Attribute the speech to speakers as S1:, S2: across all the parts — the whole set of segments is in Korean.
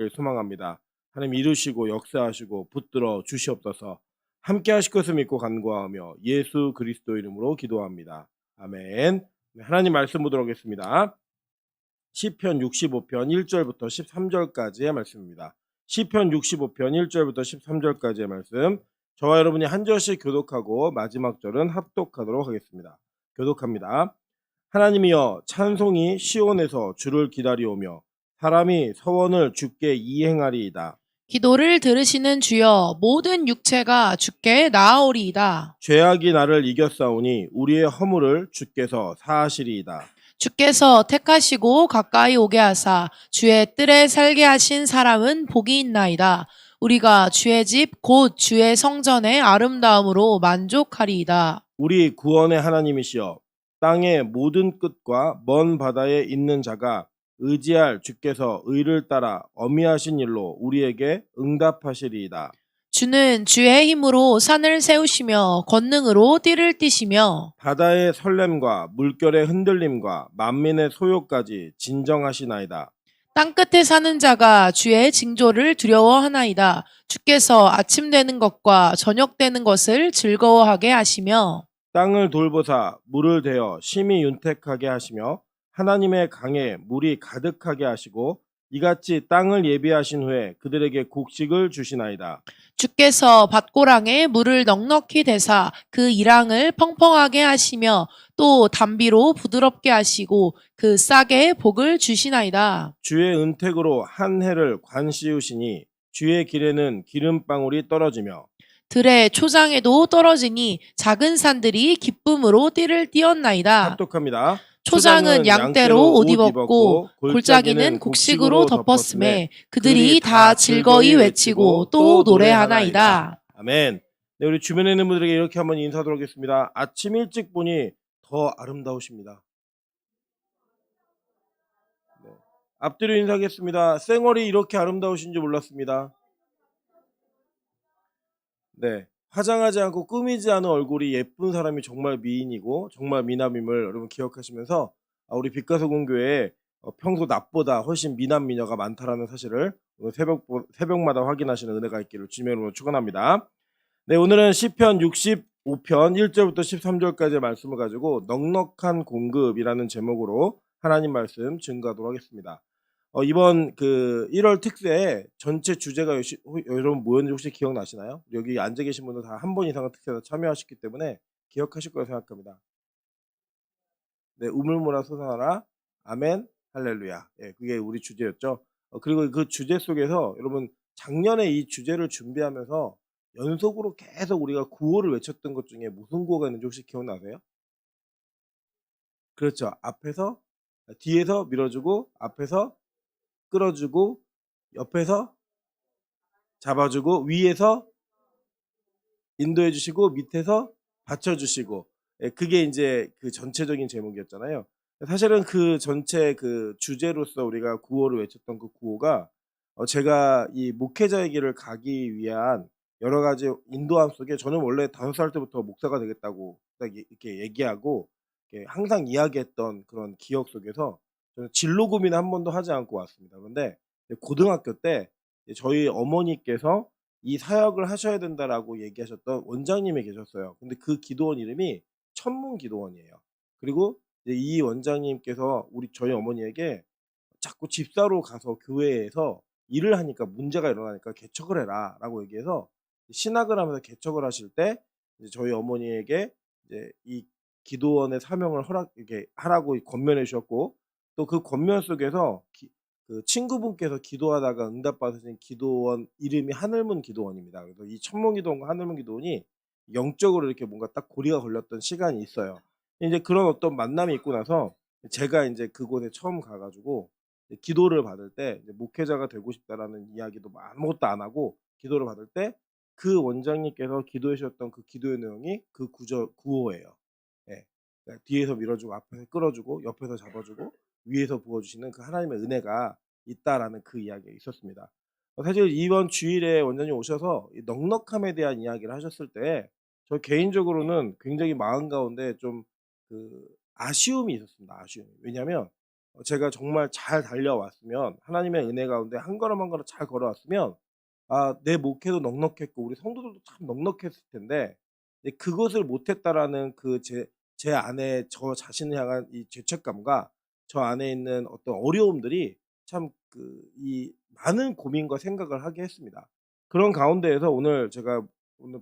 S1: 소망합니다. 하나님 이루시고 역사하시고 붙들어 주시옵소서. 함께 하실 것을 믿고 간구하며 예수 그리스도 이름으로 기도합니다. 아멘. 네, 하나님 말씀 보도록 하겠습니다. 시편 65편 1절부터 13절까지의 말씀입니다. 시편 65편 1절부터 13절까지의 말씀. 저와 여러분이 한 절씩 교독하고 마지막 절은 합독하도록 하겠습니다. 교독합니다. 하나님이여 찬송이 시온에서 주를 기다리오며 사람이 서원을 주께 이행하리이다.
S2: 기도를 들으시는 주여 모든 육체가 주께 나아오리이다.
S1: 죄악이 나를 이겼사오니 우리의 허물을 주께서 사하시리이다.
S2: 주께서 택하시고 가까이 오게 하사 주의 뜰에 살게 하신 사람은 복이 있나이다. 우리가 주의 집 곧 주의 성전의 아름다움으로 만족하리이다.
S1: 우리 구원의 하나님이시여 땅의 모든 끝과 먼 바다에 있는 자가 의지할 주께서 의를 따라 어미하신 일로 우리에게 응답하시리이다.
S2: 주는 주의 힘으로 산을 세우시며 권능으로 띠를 띠시며
S1: 바다의 설렘과 물결의 흔들림과 만민의 소요까지 진정하시나이다.
S2: 땅끝에 사는 자가 주의 징조를 두려워하나이다. 주께서 아침 되는 것과 저녁 되는 것을 즐거워하게 하시며
S1: 땅을 돌보사 물을 대어 심히 윤택하게 하시며 하나님의 강에 물이 가득하게 하시고 이같이 땅을 예비하신 후에 그들에게 곡식을 주시나이다.
S2: 주께서 밭고랑에 물을 넉넉히 대사 그 이랑을 펑펑하게 하시며 또 담비로 부드럽게 하시고 그 싹에 복을 주시나이다.
S1: 주의 은택으로 한 해를 관씌우시니 주의 길에는 기름방울이 떨어지며
S2: 들의 초장에도 떨어지니 작은 산들이 기쁨으로 띠를 띄었나이다.
S1: 합독합니다.
S2: 초장은 양떼로 옷 입었고 골짜기는 곡식으로 덮었음에 그들이 다 즐거이 외치고 또 노래하나이다.
S1: 아멘. 네, 우리 주변에 있는 분들에게 이렇게 한번 인사드리도록 하겠습니다. 아침 일찍 보니 더 아름다우십니다. 네. 앞뒤로 인사하겠습니다. 쌩얼이 이렇게 아름다우신 줄 몰랐습니다. 네. 화장하지 않고 꾸미지 않은 얼굴이 예쁜 사람이 정말 미인이고 정말 미남임을 여러분 기억하시면서 우리 빛가서공교회에 평소 낮보다 훨씬 미남 미녀가 많다라는 사실을 오늘 새벽마다 확인하시는 은혜가 있기를 주님의 이름으로 축원합니다. 네, 오늘은 시편 65편 1절부터 13절까지의 말씀을 가지고 넉넉한 공급이라는 제목으로 하나님 말씀 증거하도록 하겠습니다. 이번 그 1월 특세에 전체 주제가 여러분 뭐였는지 혹시 기억나시나요? 여기 앉아 계신 분들 다 한 번 이상은 특세에 참여하셨기 때문에 기억하실 거라 생각합니다. 네, 우물물아 솟아나라. 아멘. 할렐루야. 예, 그게 우리 주제였죠. 그리고 그 주제 속에서 여러분 작년에 이 주제를 준비하면서 연속으로 계속 우리가 구호를 외쳤던 것 중에 무슨 구호가 있는지 혹시 기억나세요? 그렇죠. 앞에서 뒤에서 밀어주고 앞에서 끌어주고 옆에서 잡아주고 위에서 인도해 주시고 밑에서 받쳐 주시고 예, 그게 이제 그 전체적인 제목이었잖아요. 사실은 그 전체 그 주제로서 우리가 구호를 외쳤던 그 구호가 제가 이 목회자의 길을 가기 위한 여러 가지 인도함 속에 저는 원래 5살 때부터 목사가 되겠다고 딱 이렇게 얘기하고 이렇게 항상 이야기했던 그런 기억 속에서 저는 진로 고민을 한 번도 하지 않고 왔습니다. 그런데 고등학교 때 저희 어머니께서 이 사역을 하셔야 된다라고 얘기하셨던 원장님이 계셨어요. 근데 그 기도원 이름이 천문 기도원이에요. 그리고 이제 이 원장님께서 저희 어머니에게 자꾸 집사로 가서 교회에서 일을 하니까 문제가 일어나니까 개척을 해라라고 얘기해서 신학을 하면서 개척을 하실 때 이제 저희 어머니에게 이제 이 기도원의 사명을 이렇게 하라고 권면해 주셨고 또 그 권면 속에서 그 친구분께서 기도하다가 응답받으신 기도원 이름이 하늘문 기도원입니다. 그래서 이 천문 기도원과 하늘문 기도원이 영적으로 이렇게 뭔가 딱 고리가 걸렸던 시간이 있어요. 이제 그런 어떤 만남이 있고 나서 제가 이제 그곳에 처음 가 가지고 기도를 받을 때 이제 목회자가 되고 싶다라는 이야기도 아무것도 안 하고 기도를 받을 때 그 원장님께서 기도해 주셨던 그 기도의 내용이 그 구호예요. 예. 그러니까 뒤에서 밀어주고 앞에서 끌어주고 옆에서 잡아주고 위에서 부어주시는 그 하나님의 은혜가 있다라는 그 이야기가 있었습니다. 사실 이번 주일에 원장님 오셔서 이 넉넉함에 대한 이야기를 하셨을 때 저 개인적으로는 굉장히 마음 가운데 좀 그 아쉬움이 있었습니다. 아쉬움. 왜냐하면 제가 정말 잘 달려왔으면 하나님의 은혜 가운데 한 걸음 한 걸음 잘 걸어왔으면 내 목회도 넉넉했고 우리 성도들도 참 넉넉했을 텐데 그것을 못했다라는 제 안에 저 자신을 향한 이 죄책감과 저 안에 있는 어떤 어려움들이 참 이 많은 고민과 생각을 하게 했습니다. 그런 가운데에서 오늘 제가 오늘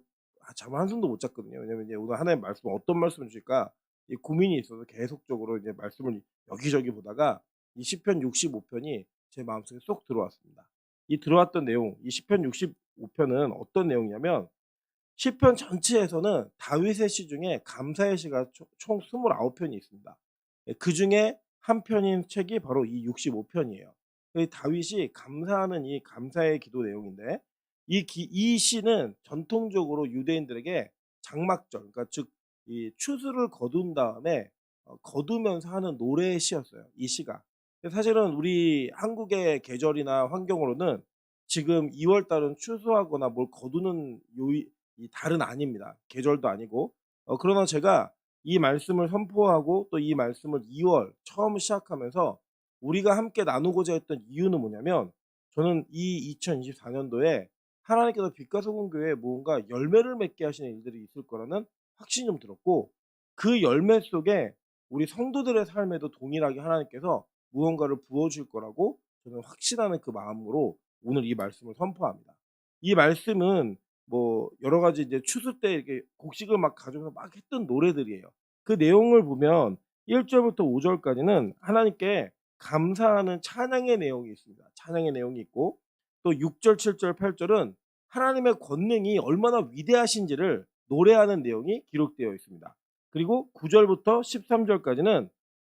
S1: 잠을 한숨도 못 잤거든요. 왜냐면 이제 오늘 하나님 말씀 어떤 말씀을 주실까 이 고민이 있어서 계속적으로 이제 말씀을 여기저기 보다가 이 시편 65 편이 제 마음속에 쏙 들어왔습니다. 이 들어왔던 내용 이 시편 65 편은 어떤 내용이냐면 시편 전체에서는 다윗의 시 중에 감사의 시가 총 29 편이 있습니다. 그중에 한 편인 책이 바로 이 65 편이에요. 다윗이 감사하는 이 감사의 기도 내용인데 이 시는 전통적으로 유대인들에게 장막절 그러니까 즉 이 추수를 거둔 다음에 거두면서 하는 노래의 시였어요, 이 시가. 사실은 우리 한국의 계절이나 환경으로는 지금 2월 달은 추수하거나 뭘 거두는 이 달은 아닙니다. 계절도 아니고. 그러나 제가 이 말씀을 선포하고 또 이 말씀을 2월 처음 시작하면서 우리가 함께 나누고자 했던 이유는 뭐냐면 저는 이 2024 년도에 하나님께서 빛과 소금 교회에 무언가 열매를 맺게 하시는 일들이 있을 거라는 확신이 좀 들었고 그 열매 속에 우리 성도들의 삶에도 동일하게 하나님께서 무언가를 부어 줄 거라고 저는 확신하는 그 마음으로 오늘 이 말씀을 선포합니다. 이 말씀은 뭐 여러 가지 이제 추수 때 이렇게 곡식을 막 가져와서 막 했던 노래들이에요. 그 내용을 보면 1 절부터 5 절까지는 하나님께 감사하는 찬양의 내용이 있습니다. 찬양의 내용이 있고 또 6 절, 7 절, 8 절은 하나님의 권능이 얼마나 위대하신지를 노래하는 내용이 기록되어 있습니다. 그리고 9 절부터 13 절까지는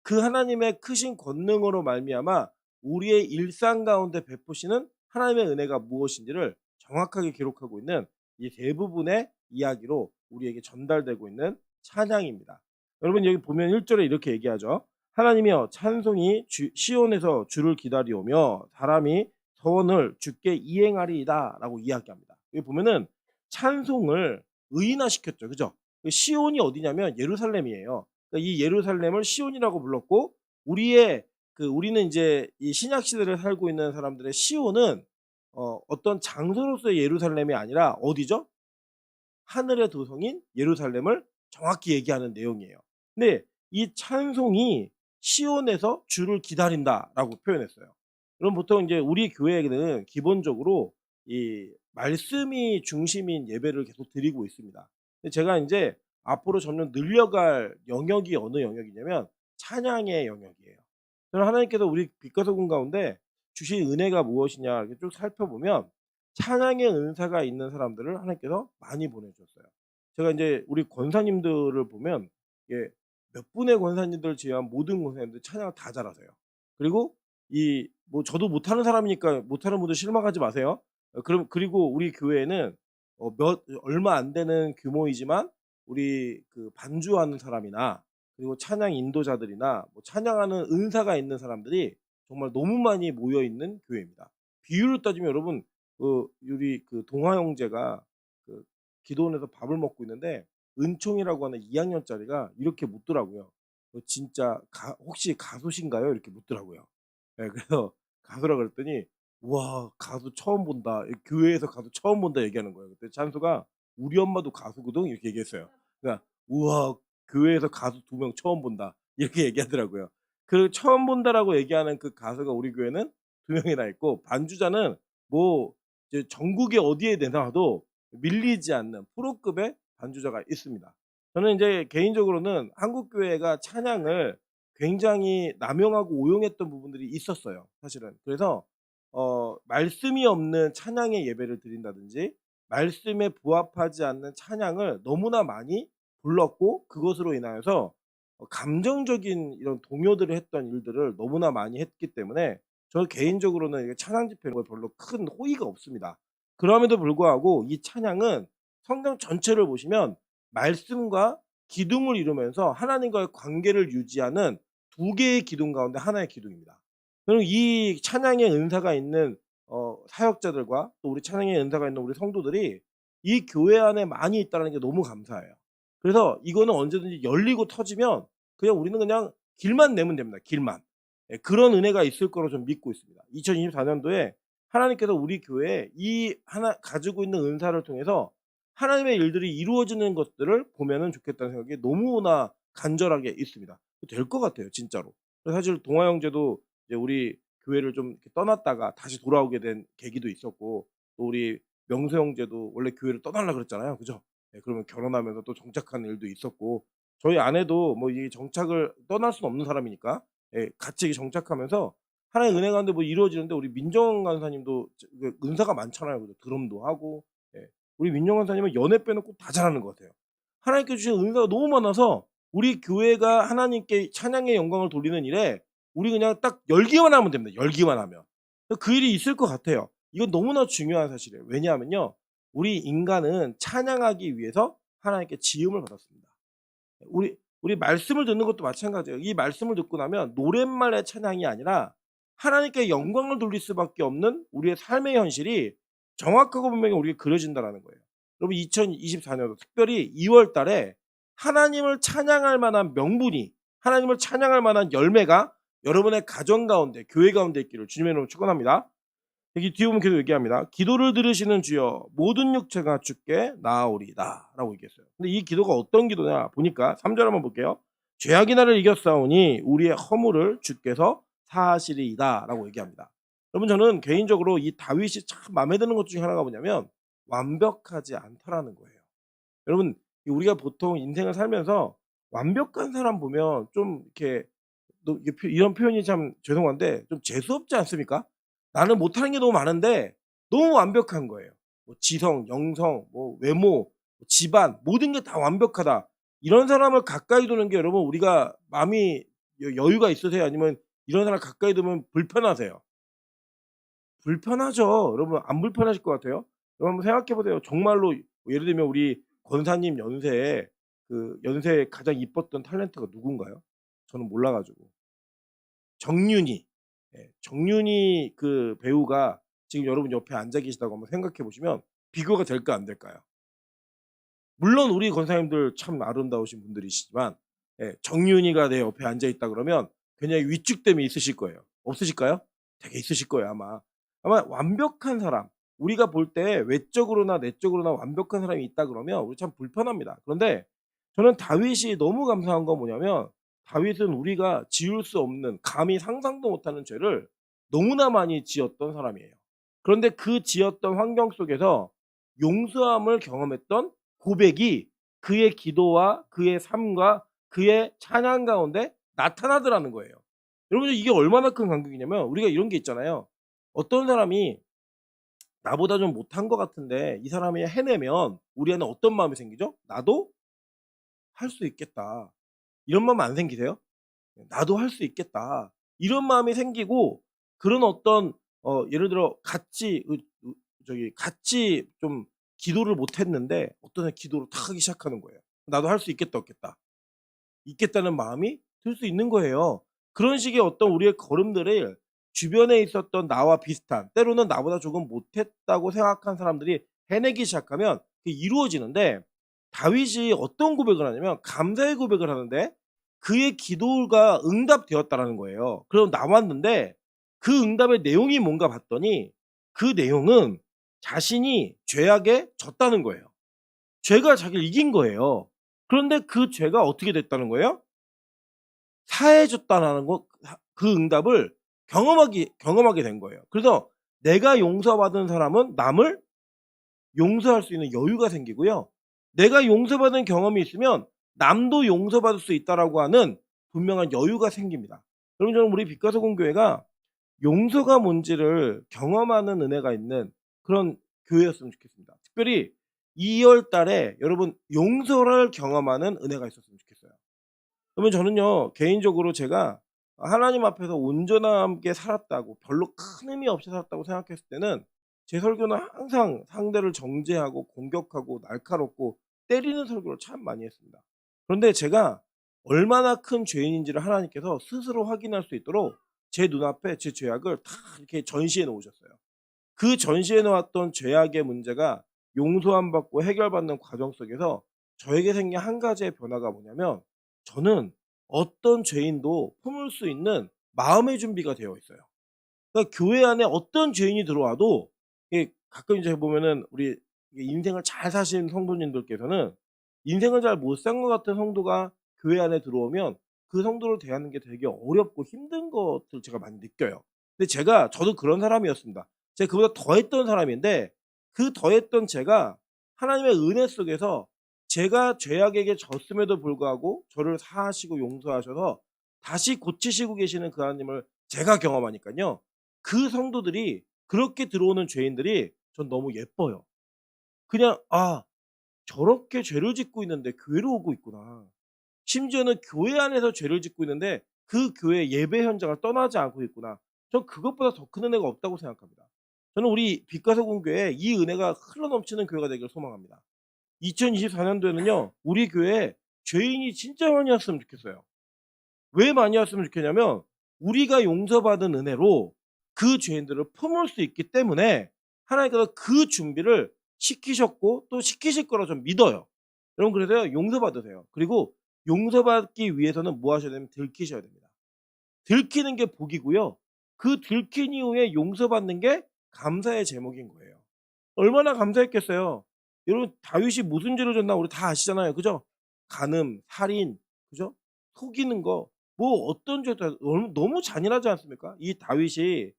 S1: 그 하나님의 크신 권능으로 말미암아 우리의 일상 가운데 베푸시는 하나님의 은혜가 무엇인지를 정확하게 기록하고 있는 이 대부분의 이야기로 우리에게 전달되고 있는 찬양입니다. 여러분 여기 보면 1 절에 이렇게 얘기하죠. 하나님이여 찬송이 시온에서 주를 기다리오며 사람이 서원을 주께 이행하리이다라고 이야기합니다. 여기 보면은 찬송을 의인화시켰죠. 그죠? 시온이 어디냐면 예루살렘이에요. 그러니까 이 예루살렘을 시온이라고 불렀고 우리는 이제 이 신약 시대를 살고 있는 사람들의 시온은 어떤 장소로서의 예루살렘이 아니라 어디죠? 하늘의 도성인 예루살렘을 정확히 얘기하는 내용이에요. 근데 이 찬송이 시온에서 주를 기다린다라고 표현했어요. 그럼 보통 이제 우리 교회는 기본적으로 이 말씀이 중심인 예배를 계속 드리고 있습니다. 근데 제가 인제 앞으로 점점 늘려갈 영역이 어느 영역이냐면 찬양의 영역이에요. 그럼 하나님께서 우리 빛과 소금 가운데 주신 은혜가 무엇이냐 이렇게 쭉 살펴보면 찬양의 은사가 있는 사람들을 하나님께서 많이 보내주셨어요. 제가 인제 우리 권사님들을 보면 이게 몇 분의 권사님들을 제외한 모든 권사님들 찬양을 다 잘하세요. 그리고 뭐 저도 못하는 사람이니까 못하는 분들 실망하지 마세요. 그리고 우리 교회에는 얼마 안 되는 규모이지만 우리 반주하는 사람이나 그리고 찬양 인도자들이나 뭐 찬양하는 은사가 있는 사람들이 정말 너무 많이 모여 있는 교회입니다. 비율로 따지면 여러분 우리 동아 형제가 그 기도원에서 밥을 먹고 있는데 은총이라고 하는 2 학년짜리가 이렇게 묻더라고요. 진짜 혹시 가수신가요?" 이렇게 묻더라고요. 예 그래서 가수라 그랬더니 "우와 가수 처음 본다. 이 교회에서 가수 처음 본다." 얘기하는 거예요. 그때 찬수가 "우리 엄마도 가수거든." 이렇게 얘기했어요. 그러니까 "우와 교회에서 가수 2명 처음 본다." 이렇게 얘기하더라고요. 그 "처음 본다."라고 얘기하는 그 가수가 우리 교회는 2 명이나 있고 반주자는 뭐 이제 전국에 어디에 내놔도 밀리지 않는 프로급의 반주자가 있습니다. 저는 인제 개인적으로는 한국 교회가 찬양을 굉장히 남용하고 오용했던 부분들이 있었어요 사실은. 그래서 말씀이 없는 찬양의 예배를 드린다든지 말씀에 부합하지 않는 찬양을 너무나 많이 불렀고 그것으로 인하여서 감정적인 이런 동요들을 했던 일들을 너무나 많이 했기 때문에 저 개인적으로는 이게 찬양 집회는 별로 큰 호의가 없습니다. 그럼에도 불구하고 이 찬양은 성경 전체를 보시면 말씀과 기둥을 이루면서 하나님과의 관계를 유지하는 2개의 기둥 가운데 하나의 기둥입니다. 그리고 이 찬양의 은사가 있는 사역자들과 또 우리 찬양의 은사가 있는 우리 성도들이 이 교회 안에 많이 있다는 게 너무 감사해요. 그래서 이거는 언제든지 열리고 터지면 그냥 우리는 그냥 길만 내면 됩니다, 길만. 예, 그런 은혜가 있을 거로 좀 믿고 있습니다. 2024년도에 하나님께서 우리 교회에 이 하나 가지고 있는 은사를 통해서 하나님의 일들이 이루어지는 것들을 보면은 좋겠다는 생각이 너무나 간절하게 있습니다. 될 것 같아요, 진짜로. 그래서 사실 동아 형제도 이제 우리 교회를 좀 이렇게 떠났다가 다시 돌아오게 된 계기도 있었고, 또 우리 명수 형제도 원래 교회를 떠나려고 그랬잖아요. 그죠? 예, 그러면 결혼하면서 또 정착하는 일도 있었고, 저희 아내도 뭐 이 정착을 떠날 수는 없는 사람이니까 예, 같이 정착하면서 하나의 은혜 가운데 뭐 이루어지는데, 우리 민정 간사님도 그 은사가 많잖아요. 그죠? 드럼도 하고. 예. 우리 민정 간사님은 연애 빼놓고 다 잘하는 것 같아요. 하나님께 주신 은사가 너무 많아서 우리 교회가 하나님께 찬양의 영광을 돌리는 일에 우리 그냥 딱 열기만 하면 됩니다. 열기만 하면. 그 일이 있을 것 같아요. 이건 너무나 중요한 사실이에요. 왜냐하면요, 우리 인간은 찬양하기 위해서 하나님께 지음을 받았습니다. 우리 말씀을 듣는 것도 마찬가지예요. 이 말씀을 듣고 나면 노랫말의 찬양이 아니라 하나님께 영광을 돌릴 수밖에 없는 우리의 삶의 현실이 정확하고 분명히 우리에게 그려진다라는 거예요. 여러분, 2024년도 특별히 2월 달에 하나님을 찬양할 만한 명분이, 하나님을 찬양할 만한 열매가 여러분의 가정 가운데, 교회 가운데 있기를 주님의 이름으로 축원합니다. 여기 뒤에 보면 계속 얘기합니다. 기도를 들으시는 주여, 모든 육체가 주께 나아오리다 라고 얘기했어요. 근데 이 기도가 어떤 기도냐 보니까 3절 한번 볼게요. 죄악이 나를 이겼사오니 우리의 허물을 주께서 사하시리이다 라고 얘기합니다. 여러분, 저는 개인적으로 이 다윗이 참 마음에 드는 것 중에 하나가 뭐냐면 완벽하지 않다라는 거예요. 여러분, 우리가 보통 인생을 살면서 완벽한 사람 보면 좀 이렇게, 이런 표현이 참 죄송한데 좀 재수없지 않습니까? 나는 못하는 게 너무 많은데 너무 완벽한 거예요. 뭐 지성, 영성, 뭐 외모, 집안, 모든 게 다 완벽하다. 이런 사람을 가까이 두는 게, 여러분, 우리가 마음이 여유가 있으세요? 아니면 이런 사람 가까이 두면 불편하세요? 불편하죠. 여러분, 안 불편하실 것 같아요? 여러분, 한번 생각해 보세요. 정말로 예를 들면 우리 권사님 연세에 그 연세에 가장 이뻤던 탤런트가 누군가요? 저는 몰라 가지고. 정윤희. 예, 정윤희 그 배우가 지금 여러분 옆에 앉아 계시다고 한번 생각해 보시면 비교가 될까 안 될까요? 물론 우리 권사님들 참 아름다우신 분들이시지만, 예, 정윤희가 내 옆에 앉아 있다 그러면 굉장히 위축됨이 있으실 거예요. 없으실까요? 되게 있으실 거예요, 아마. 아마 완벽한 사람, 우리가 볼 때 외적으로나 내적으로나 완벽한 사람이 있다 그러면 우리 참 불편합니다. 그런데 저는 다윗이 너무 감사한 건 뭐냐면, 다윗은 우리가 지을 수 없는, 감히 상상도 못하는 죄를 너무나 많이 지었던 사람이에요. 그런데 그 지었던 환경 속에서 용서함을 경험했던 고백이 그의 기도와 그의 삶과 그의 찬양 가운데 나타나더라는 거예요. 여러분, 이게 얼마나 큰 간격이냐면, 우리가 이런 게 있잖아요. 어떤 사람이 나보다 좀 못한 것 같은데 이 사람이 해내면 우리 안에 어떤 마음이 생기죠? 나도 할 수 있겠다. 이런 마음 안 생기세요? 나도 할 수 있겠다. 이런 마음이 생기고, 그런 어떤 예를 들어 같이 좀 기도를 못 했는데 어떤 애 기도를 탁 하기 시작하는 거예요. 나도 할 수 있겠다 없겠다. 있겠다는 마음이 들 수 있는 거예요. 그런 식의 어떤 우리의 걸음들을 주변에 있었던 나와 비슷한, 때로는 나보다 조금 못했다고 생각한 사람들이 해내기 시작하면 그게 이루어지는데, 다윗이 어떤 고백을 하냐면 감사의 고백을 하는데 그의 기도가 응답되었다라는 거예요. 그럼 나왔는데 그 응답의 내용이 뭔가 봤더니 그 내용은 자신이 죄악에 졌다는 거예요. 죄가 자기를 이긴 거예요. 그런데 그 죄가 어떻게 됐다는 거예요? 사해졌다라는 거, 그 응답을 경험하게 된 거예요. 그래서 내가 용서받은 사람은 남을 용서할 수 있는 여유가 생기고요. 내가 용서받은 경험이 있으면 남도 용서받을 수 있다라고 하는 분명한 여유가 생깁니다. 여러분, 저는 우리 빛가서공 교회가 용서가 뭔지를 경험하는 은혜가 있는 그런 교회였으면 좋겠습니다. 특별히 2월 달에 여러분 용서를 경험하는 은혜가 있었으면 좋겠어요. 그러면 저는요, 개인적으로 제가 하나님 앞에서 온전함께 살았다고, 별로 큰 의미 없이 살았다고 생각했을 때는 제 설교는 항상 상대를 정죄하고 공격하고 날카롭고 때리는 설교를 참 많이 했습니다. 그런데 제가 얼마나 큰 죄인인지를 하나님께서 스스로 확인할 수 있도록 제 눈앞에 제 죄악을 다 이렇게 전시해 놓으셨어요. 그 전시해 놓았던 죄악의 문제가 용서함 받고 해결받는 과정 속에서 저에게 생긴 한 가지의 변화가 뭐냐면, 저는 어떤 죄인도 품을 수 있는 마음의 준비가 되어 있어요. 그러니까 교회 안에 어떤 죄인이 들어와도 이게 가끔 이제 보면은 우리 이게 인생을 잘 사신 성도님들께서는 인생을 잘 못 산 것 같은 성도가 교회 안에 들어오면 그 성도를 대하는 게 되게 어렵고 힘든 것들을 제가 많이 느껴요. 근데 저도 그런 사람이었습니다. 제가 그보다 더했던 사람인데 그 더했던 제가 하나님의 은혜 속에서 제가 죄악에게 졌음에도 불구하고 저를 사하시고 용서하셔서 다시 고치시고 계시는 그 하나님을 제가 경험하니깐요. 그 성도들이 그렇게 들어오는 죄인들이 전 너무 예뻐요. 그냥 '아 저렇게 죄를 짓고 있는데 교회로 오고 있구나.' 심지어는 교회 안에서 죄를 짓고 있는데 그 교회 예배 현장을 떠나지 않고 있구나. 전 그것보다 더 큰 은혜가 없다고 생각합니다. 저는 우리 빛과 소금교회에 이 은혜가 흘러넘치는 교회가 되기를 소망합니다. 2024 년도에는요. 우리 교회에 죄인이 진짜 많이 왔으면 좋겠어요. 왜 많이 왔으면 좋겠냐면 우리가 용서받은 은혜로 그 죄인들을 품을 수 있기 때문에 하나님께서 그 준비를 시키셨고 또 시키실 거라 좀 믿어요. 여러분 그래서요 용서받으세요. 그리고 용서받기 위해서는 뭐 하셔야 되냐면 들키셔야 됩니다. 들키는 게 복이고요. 그 들킨 이후에 용서받는 게 감사의 제목인 거예요. 얼마나 감사했겠어요. 여러분 다윗이 무슨 죄를 졌나 우리 다 아시잖아요. 그죠? 간음, 살인, 그죠? 속이는 거 뭐 어떤 죄도 너무 잔인하지 않습니까? 이 다윗이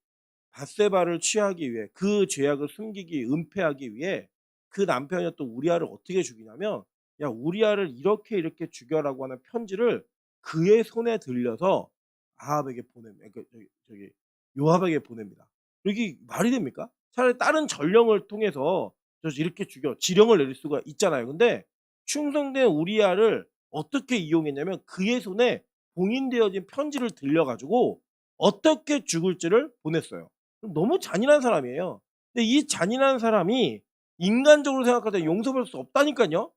S1: 밧세바를 취하기 위해 그 죄악을 숨기기 은폐하기 위해 그 남편이었던 우리아를 어떻게 죽이냐면 "야 우리아를 이렇게 죽여."라고 하는 편지를 그의 손에 들려서 아합에게 보냅니다. 그 저기 요압에게 보냅니다. 이게 말이 됩니까? 차라리 다른 전령을 통해서 이렇게 죽여 지령을 내릴 수가 있잖아요. 근데 충성된 우리아를 어떻게 이용했냐면 그의 손에 봉인되어진 편지를 들려 가지고 어떻게 죽을지를 보냈어요. 너무 잔인한 사람이에요. 근데 이 잔인한 사람이 인간적으로 생각할 때 용서받을 수 없다니깐요.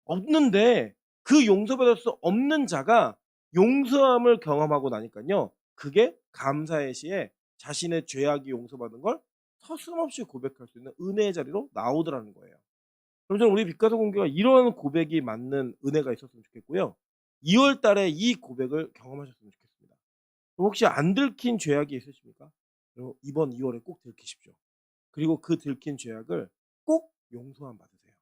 S1: 없는데 그 용서받을 수 없는 자가 용서함을 경험하고 나니깐요. 그게 감사의 시에 자신의 죄악이 용서받은 걸 서슴없이 고백할 수 있는 은혜의 자리로 나오더라는 거예요. 그럼 저는 우리 빛과 소금교가 이런 고백이 맞는 은혜가 있었으면 좋겠고요. 2월 달에 이 고백을 경험하셨으면 좋겠습니다. 혹시 안 들킨 죄악이 있으십니까? 그럼 이번 2 월에 꼭 들키십시오. 그리고 그 들킨 죄악을 꼭 용서함 받으세요.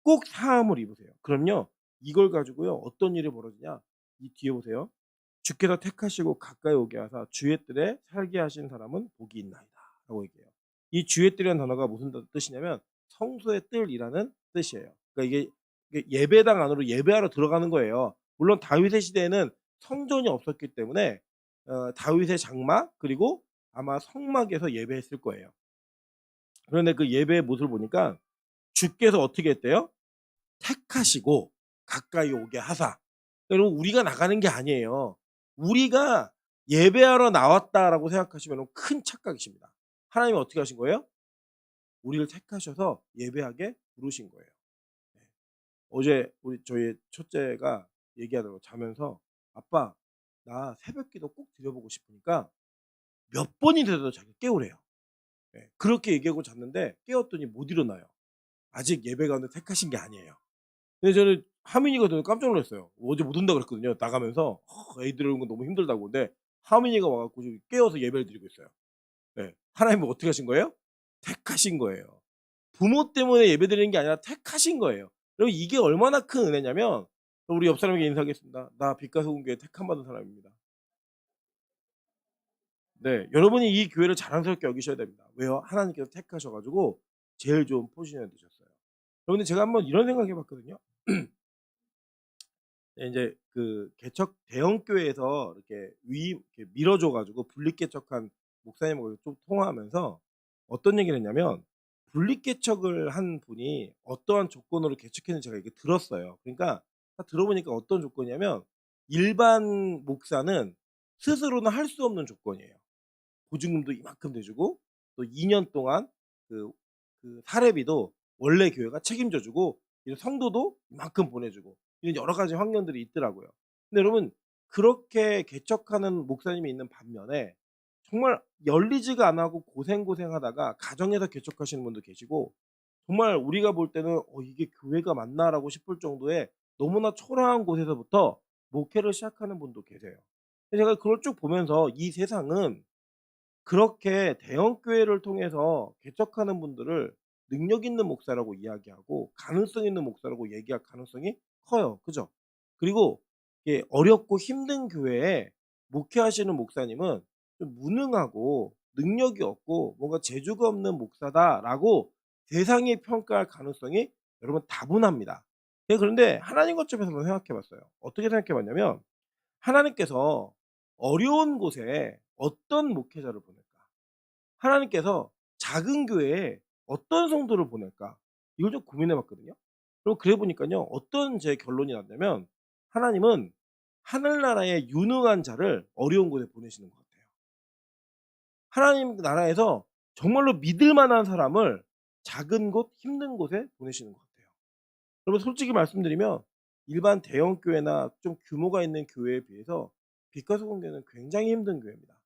S1: 꼭 사함을 입으세요. 그럼요. 이걸 가지고요. 어떤 일이 벌어지냐. 이 뒤에 보세요. "주께서 택하시고 가까이 오게 하사 주의 뜰에 살게 하신 사람은 복이 있나이다." 라고 얘기해요. 이 주의 뜰이라는 단어가 무슨 뜻이냐면 성소의 뜰이라는 뜻이에요. 그러니까 이게 예배당 안으로 예배하러 들어가는 거예요. 물론 다윗의 시대에는 성전이 없었기 때문에 다윗의 장막 그리고 아마 성막에서 예배했을 거예요. 그런데 그 예배의 모습을 보니까 주께서 어떻게 했대요? 택하시고 가까이 오게 하사. 여러분 우리가 나가는 게 아니에요. 우리가 예배하러 나왔다라고 생각하시면 큰 착각이십니다. 하나님이 어떻게 하신 거예요? 우리를 택하셔서 예배하게 부르신 거예요. 네. 어제 저희 첫째가 얘기하더라고요. 자면서 "아빠 나 새벽기도 꼭 드려보고 싶으니까" 몇 번이 돼도 자기가 깨우래요. 예. 그렇게 얘기하고 잤는데 깨웠더니 못 일어나요. 아직 예배 가운데 택하신 게 아니에요. 근데 저는 하민이가 저는 깜짝 놀랐어요. 어제 못 온다 그랬거든요. 나가면서 애 데려오는 건 너무 힘들다고. 근데 하민이가 와 갖고 지금 깨워서 예배를 드리고 있어요. 예. 하나님은 어떻게 하신 거예요? 택하신 거예요. 부모 때문에 예배드리는 게 아니라 택하신 거예요. 여러분 이게 얼마나 큰 은혜냐면 우리 옆 사람에게 인사하겠습니다. 나 빛과 소금교회 택함 받은 사람입니다. 네. 여러분이 이 교회를 자랑스럽게 여기셔야 됩니다. 왜요? 하나님께서 택하셔 가지고 제일 좋은 포지션에 두셨어요. 그런데 제가 한번 이런 생각해 봤거든요. 예 인제 그 개척 대형 교회에서 이렇게 이렇게 밀어 줘 가지고 분립개척한 목사님하고 좀 통화하면서 어떤 얘기를 했냐면 분립개척을 한 분이 어떠한 조건으로 개척했는지 제가 이렇게 들었어요. 그러니까 딱 들어보니까 어떤 조건이냐면 일반 목사는 스스로는 할 수 없는 조건이에요. 보증금도 이만큼 내주고 또 2년 동안 그 사례비도 원래 교회가 책임져 주고 이 성도도 이만큼 보내 주고 이런 여러 가지 환경들이 있더라고요. 근데 여러분 그렇게 개척하는 목사님이 있는 반면에 정말 열리지가 않아 하고 고생하다가 가정에서 개척하시는 분도 계시고 정말 우리가 볼 때는 '이게 교회가 맞나?'라고 싶을 정도의 너무나 초라한 곳에서부터 목회를 시작하는 분도 계세요. 제가 그걸 쭉 보면서 이 세상은 그렇게 대형 교회를 통해서 개척하는 분들을 능력 있는 목사라고 이야기하고 가능성 있는 목사라고 얘기할 가능성이 커요. 그죠? 그리고 이게 어렵고 힘든 교회에 목회하시는 목사님은 좀 무능하고 능력이 없고 뭔가 재주가 없는 목사다라고 세상이 평가할 가능성이 여러분 다분합니다. 그런데 하나님 관점에서 한번 생각해 봤어요. 어떻게 생각해 봤냐면 하나님께서 어려운 곳에 어떤 목회자를 보낼까? 하나님께서 작은 교회에 어떤 성도를 보낼까? 이걸 좀 고민해 봤거든요. 그리고 그래 보니까요. 어떤 제 결론이 났냐면 하나님은 하늘나라의 유능한 자를 어려운 곳에 보내시는 것 같아요. 하나님 나라에서 정말로 믿을 만한 사람을 작은 곳, 힘든 곳에 보내시는 것 같아요. 여러분 솔직히 말씀드리면 일반 대형 교회나 좀 규모가 있는 교회에 비해서 빛과 소금 교회는 굉장히 힘든 교회입니다.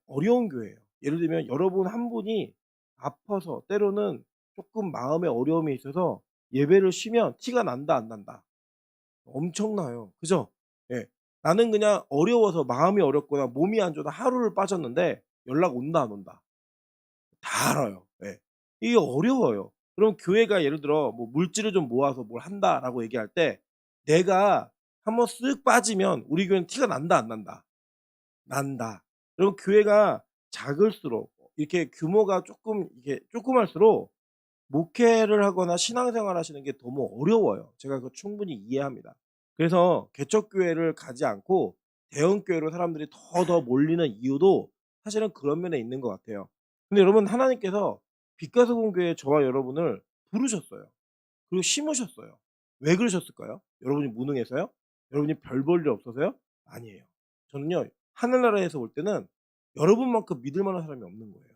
S1: 어려운 교회예요. 예를 들면 여러분 한 분이 아파서 때로는 조금 마음에 어려움이 있어서 예배를 쉬면 티가 난다 안 난다. 엄청나요. 그죠? 예. 나는 그냥 어려워서 마음이 어렵거나 몸이 안 좋아서 하루를 빠졌는데 연락 온다 안 온다. 다 알아요. 예. 이게 어려워요. 그럼 교회가 예를 들어 뭐 물질을 좀 모아서 뭘 한다라고 얘기할 때 내가 한번 쓱 빠지면 우리 교회는 티가 난다 안 난다. 난다. 그리고 교회가 작을수록 이렇게 규모가 조금 이게 조그말수록 목회를 하거나 신앙생활 하시는 게 너무 어려워요. 제가 그거 충분히 이해합니다. 그래서 개척교회를 가지 않고 대형 교회로 사람들이 더 몰리는 이유도 사실은 그런 면에 있는 것 같아요. 근데 여러분 하나님께서 빛과 소금 교회에 저와 여러분을 부르셨어요. 그리고 심으셨어요. 왜 그러셨을까요? 여러분이 무능해서요? 여러분이 별 볼 일 없어서요? 아니에요. 저는요. 하늘나라에서 올 때는 여러분만큼 믿을 만한 사람이 없는 거예요.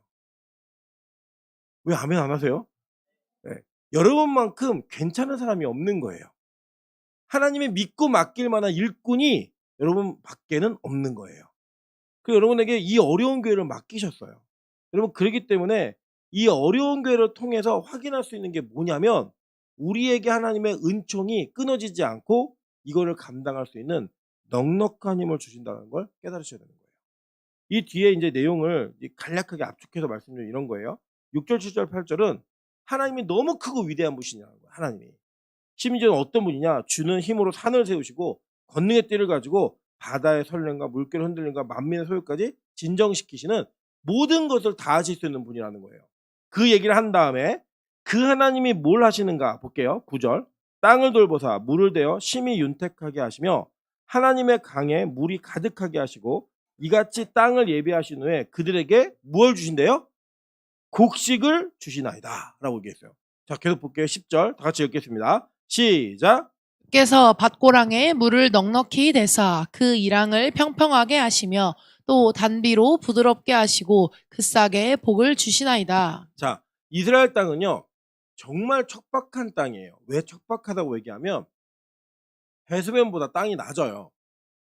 S1: 왜 아멘 안 하세요? 네. 여러분만큼 괜찮은 사람이 없는 거예요. 하나님의 믿고 맡길 만한 일꾼이 여러분 밖에는 없는 거예요. 그 여러분에게 이 어려운 교회를 맡기셨어요. 여러분 그렇기 때문에 이 어려운 교회를 통해서 확인할 수 있는 게 뭐냐면 우리에게 하나님의 은총이 끊어지지 않고 이거를 감당할 수 있는 넉넉한 힘을 주신다는 걸 깨달으셔야 되는 거예요. 이 뒤에 이제 내용을 간략하게 압축해서 말씀드리면 이런 거예요. 6절, 7절, 8절은 하나님이 너무 크고 위대한 분이시냐는 거예요. 하나님이. 심지어는 어떤 분이냐? 주는 힘으로 산을 세우시고 권능의 띠를 가지고 바다의 설렘과 물결 흔들림과 만민의 소유까지 진정시키시는 모든 것을 다 하실 수 있는 분이라는 거예요. 그 얘기를 한 다음에 그 하나님이 뭘 하시는가 볼게요. 9절. 땅을 돌보사 물을 대어 심히 윤택하게 하시며 하나님의 강에 물이 가득하게 하시고 이같이 땅을 예비하신 후에 그들에게 무엇을 주신대요? 곡식을 주시나이다 라고 얘기했어요. 자 계속 볼게요. 10절 다 같이 읽겠습니다. 시작.
S2: 께서 밭고랑에 물을 넉넉히 대사 그 이랑을 평평하게 하시며 또 단비로 부드럽게 하시고 그 싹에 복을 주시나이다.
S1: 자 이스라엘 땅은요 정말 척박한 땅이에요. 왜 척박하다고 얘기하면 해수면보다 땅이 낮아요.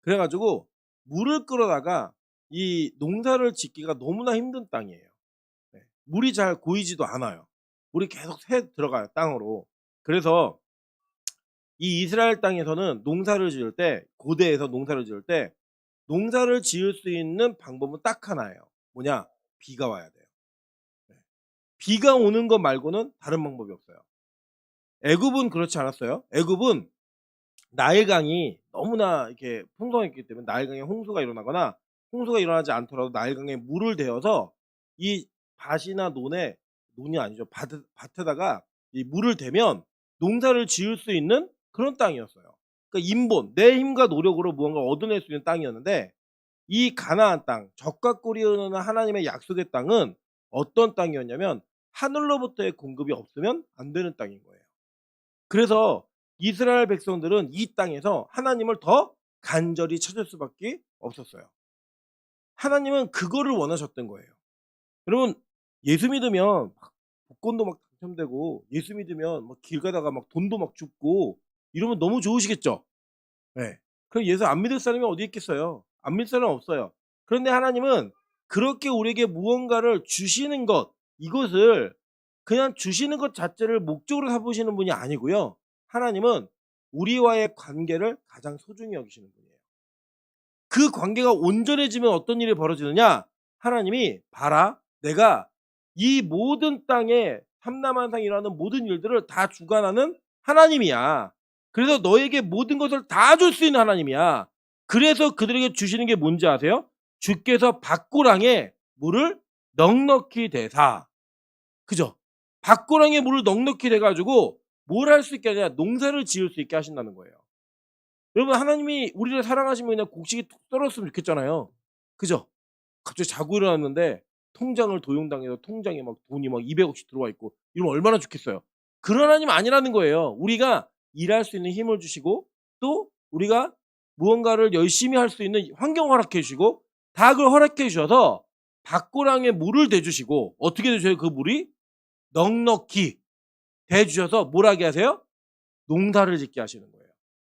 S1: 그래가지고 물을 끌어다가 이 농사를 짓기가 너무나 힘든 땅이에요. 네. 물이 잘 고이지도 않아요. 물이 계속 새 들어가요 땅으로. 그래서 이 이스라엘 땅에서는 농사를 지을 때 고대에서 농사를 지을 때 농사를 지을 수 있는 방법은 딱 하나예요. 뭐냐? 비가 와야 돼요. 네. 비가 오는 것 말고는 다른 방법이 없어요. 애굽은 그렇지 않았어요. 애굽은 나일강이 너무나 이렇게 풍성했기 때문에 나일강에 홍수가 일어나거나 홍수가 일어나지 않더라도 나일강에 물을 대어서 이 밭이나 논이 아니죠. 밭에다가 이 물을 대면 농사를 지을 수 있는 그런 땅이었어요. 그러니까 인본, 내 힘과 노력으로 무언가 얻어낼 수 있는 땅이었는데 이 가나안 땅, 적과 꿀이 흐르는 하나님의 약속의 땅은 어떤 땅이었냐면 하늘로부터의 공급이 없으면 안 되는 땅인 거예요. 그래서 이스라엘 백성들은 이 땅에서 하나님을 더 간절히 찾을 수밖에 없었어요. 하나님은 그거를 원하셨던 거예요. 여러분 예수 믿으면 막 복권도 막 당첨되고 예수 믿으면 막 길 가다가 막 돈도 막 줍고 이러면 너무 좋으시겠죠? 네. 그럼 예수 안 믿을 사람이 어디 있겠어요? 안 믿을 사람 없어요. 그런데 하나님은 그렇게 우리에게 무언가를 주시는 것 이것을 그냥 주시는 것 자체를 목적으로 삼으시는 분이 아니고요. 하나님은 우리와의 관계를 가장 소중히 여기시는 분이에요. 그 관계가 온전해지면 어떤 일이 벌어지느냐? 하나님이 봐라, 내가 이 모든 땅에 삼남한상 일어나는 모든 일들을 다 주관하는 하나님이야. 그래서 너에게 모든 것을 다 줄 수 있는 하나님이야. 그래서 그들에게 주시는 게 뭔지 아세요? 주께서 밭고랑에 물을 넉넉히 대사. 그죠? 밭고랑에 물을 넉넉히 대가지고 뭘 할 수 있게 하냐? 농사를 지을 수 있게 하신다는 거예요. 여러분, 하나님이 우리를 사랑하시면 그냥 곡식이 툭 떨어졌으면 좋겠잖아요. 그죠? 갑자기 자고 일어났는데 통장을 도용당해서 통장에 막 돈이 막 200억씩 들어와 있고 이러면 얼마나 좋겠어요. 그런 하나님 아니라는 거예요. 우리가 일할 수 있는 힘을 주시고 또 우리가 무언가를 열심히 할 수 있는 환경 허락해 주시고 다 그걸 허락해 주셔서 밭고랑에 물을 대주시고 어떻게 대주셔요? 그 물이 넉넉히 대주셔서 뭘 하게 하세요? 농사를 짓게 하시는 거예요.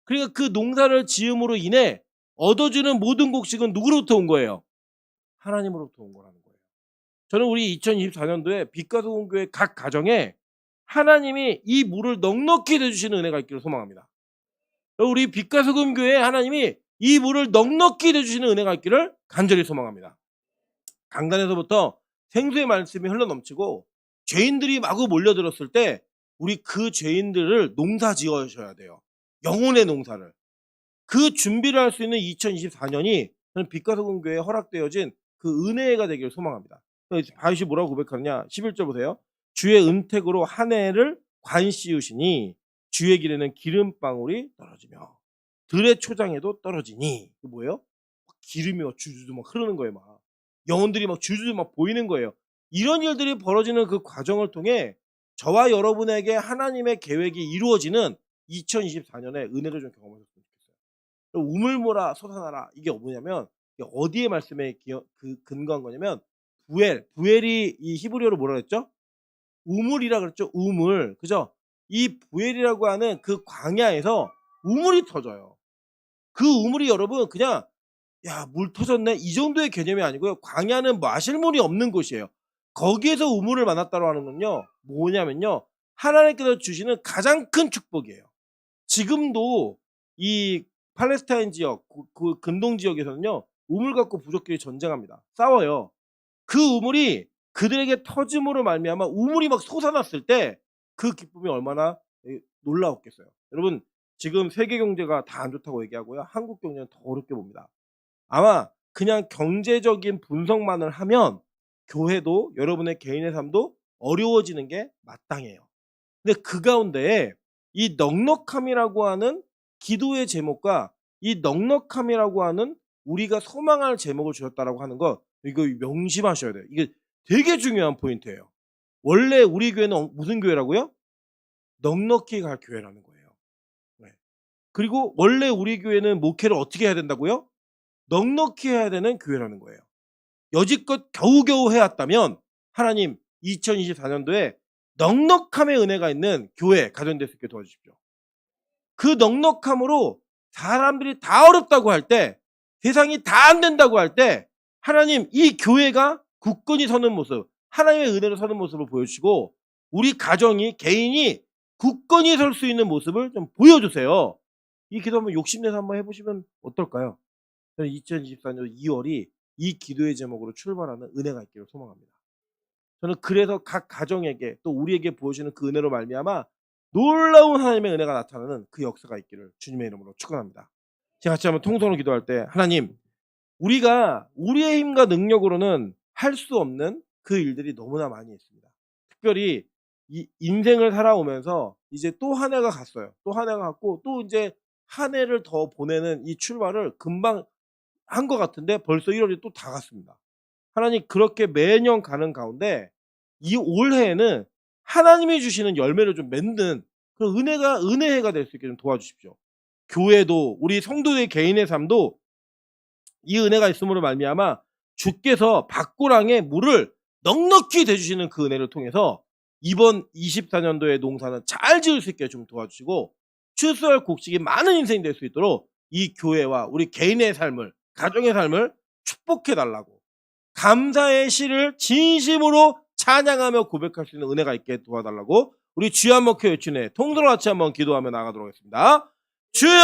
S1: 그러니까 그 농사를 지음으로 인해 얻어주는 모든 곡식은 누구로부터 온 거예요? 하나님으로부터 온 거라는 거예요. 저는 우리 2024년도에 빛과 소금 교회 각 가정에 하나님이 이 물을 넉넉히 대주시는 은혜가 있기를 소망합니다. 우리 빛과 소금 교회에 하나님이 이 물을 넉넉히 대주시는 은혜가 있기를 간절히 소망합니다. 강단에서부터 생수의 말씀이 흘러넘치고 죄인들이 마구 몰려들었을 때 우리 그 죄인들을 농사 지어셔야 돼요. 영혼의 농사를. 그 준비를 할 수 있는 2024년이 저는 빛과 소금 교회에 허락되어진 그 은혜가 되기를 소망합니다. 다윗이 뭐라고 고백하느냐? 11절 보세요. 주의 은택으로 한 해를 관 씌우시니 주의 길에는 기름방울이 떨어지며 들의 초장에도 떨어지니. 그 뭐예요? 기름이 막 주주도 막 흐르는 거예요. 막 영혼들이 막 주주도 막 보이는 거예요. 이런 일들이 벌어지는 그 과정을 통해 저와 여러분에게 하나님의 계획이 이루어지는 2024년에 은혜를 좀 경험하셨으면 좋겠어요. 우물모라 솟아나라, 이게 뭐냐면 어디에 말씀에 근거한 거냐면 부엘이 이 히브리어로 뭐라 그랬죠? 우물이라 그랬죠. 우물. 그죠? 이 부엘이라고 하는 그 광야에서 우물이 터져요. 그 우물이 여러분 그냥 야, 물 터졌네 이 정도의 개념이 아니고요. 광야는 마실 물이 없는 곳이에요. 거기에서 우물을 만났다고 하는 건요, 뭐냐면요, 하나님께서 주시는 가장 큰 축복이에요. 지금도 이 팔레스타인 지역, 그 근동 지역에서는요, 우물 갖고 부족끼리 전쟁합니다. 싸워요. 그 우물이 그들에게 터짐으로 말미암아 우물이 막 솟아났을 때 그 기쁨이 얼마나 놀라웠겠어요. 여러분, 지금 세계 경제가 다 안 좋다고 얘기하고요, 한국 경제는 더 어렵게 봅니다. 아마 그냥 경제적인 분석만을 하면 교회도 여러분의 개인의 삶도 어려워지는 게 마땅해요. 근데 그 가운데에 이 넉넉함이라고 하는 기도의 제목과 이 넉넉함이라고 하는 우리가 소망할 제목을 주셨다라고 하는 거, 이거 명심하셔야 돼요. 이게 되게 중요한 포인트예요. 원래 우리 교회는 무슨 교회라고요? 넉넉히 갈 교회라는 거예요. 네. 그리고 원래 우리 교회는 목회를 어떻게 해야 된다고요? 넉넉히 해야 되는 교회라는 거예요. 여지껏 겨우겨우 해왔다면 하나님 2024년도에 넉넉함의 은혜가 있는 교회 가정될 수 있게 도와주십시오. 그 넉넉함으로 사람들이 다 어렵다고 할 때, 세상이 다 안 된다고 할 때 하나님 이 교회가 굳건히 서는 모습, 하나님의 은혜로 서는 모습을 보여주시고 우리 가정이, 개인이 굳건히 설 수 있는 모습을 좀 보여주세요. 이 기도 한번 욕심내서 한번 해보시면 어떨까요? 저는 2024년 2월이 이 기도의 제목으로 출발하는 은혜가 있기를 소망합니다. 저는 그래서 각 가정에게 또 우리에게 보여주는 그 은혜로 말미암아 놀라운 하나님의 은혜가 나타나는 그 역사가 있기를 주님의 이름으로 축원합니다. 제가 같이 한번 통성으로 기도할 때, 하나님, 우리가 우리의 힘과 능력으로는 할 수 없는 그 일들이 너무나 많이 있습니다. 특별히 이 인생을 살아오면서 이제 또 한 해가 갔어요. 또 한 해가 갔고 또 이제 한 해를 더 보내는 이 출발을 금방 한 것 같은데 벌써 1월이 또 다 갔습니다. 하나님, 그렇게 매년 가는 가운데 이 올해에는 하나님이 주시는 열매를 좀 맺는 그런 은혜해가 될 수 있게 좀 도와주십시오. 교회도 우리 성도의 개인의 삶도 이 은혜가 있음으로 말미암아 주께서 밭고랑에 물을 넉넉히 대주시는 그 은혜를 통해서 이번 24년도의 농사는 잘 지을 수 있게 좀 도와주시고 추수할 곡식이 많은 인생이 될 수 있도록 이 교회와 우리 개인의 삶을, 가정의 삶을 축복해 달라고, 감사의 시를 진심으로 찬양하며 고백할 수 있는 은혜가 있게 도와달라고 우리 주여 한번 외치네 통성으로 같이 한번 기도하며 나가도록 하겠습니다. 주여!